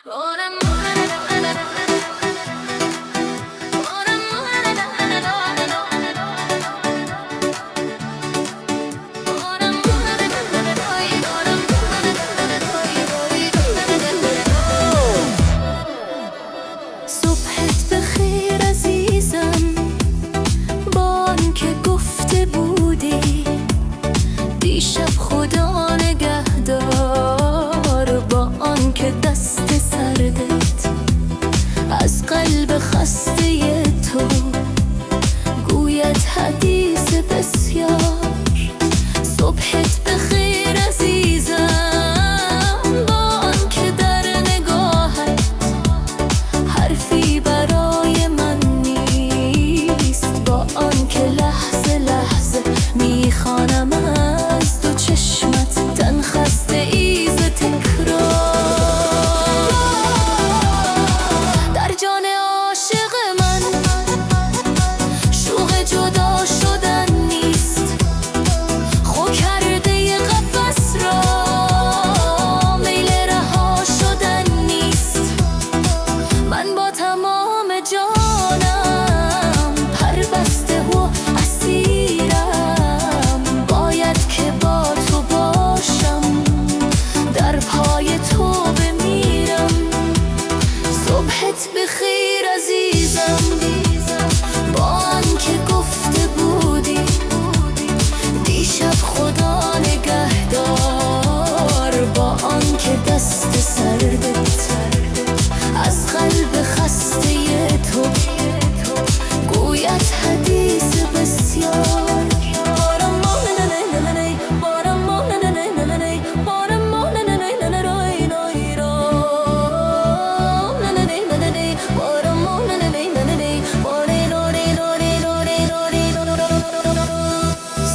صبحت بخیر عزیزم، با آنکه گفته بودی دیشب خدا نگهدار، با آنکه دست سردت از قلب خسته تو گوید حدیث بسیار. صبحت بخیر عزیزم، با آنکه در نگاهت حرفی برای من نیست، با آنکه لحظه لحظه میخوانم از دو چشمت تن خسته ای ز تکرار. در جان عاشق من شوق جدا شدن نیست، خو کرده قفس را میل رها شدن نیست. من با تمام جانم پربسته و اسیرم، باید که با تو باشم، در پای تو بمیرم. صبحت بخیر عزیزم، با آنکه گفته بودی دیشب خدا نگهدار، با آنکه دست سردت از قلب خسته تو گوید حدیث بسیار.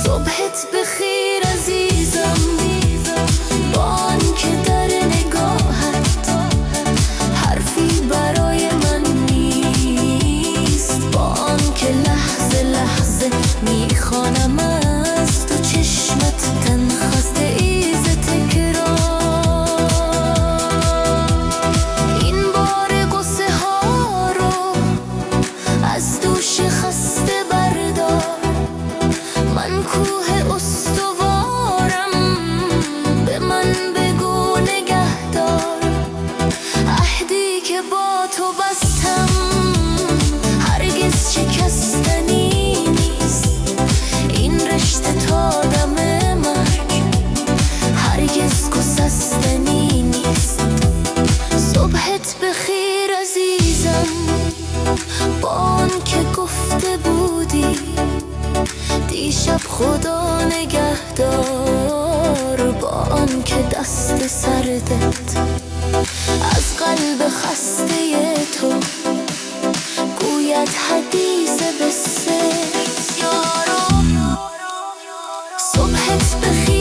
صبحت بخیر عزیزم، با آنکه در نگاهت حرفی برای من نیست، با آنکه لحظه لحظه میخوانم از تو چشمت تن خسته ای ز تکرار. این بار غصه ها رو از دوش خسته بردار، من کوه استوارم، به من بگو نگهدار. عهدی که با تو بستم هرگز شکستنی نیست، این رشته تا دم مرگ هرگز گسستنی نیست. صبحت بخیر عزیزم، با آنکه گفته بودی دیشب خدا نگهدار، با آنکه دست سردت از قلب خسته تو گوید حدیث بسیار. صبحت بخیر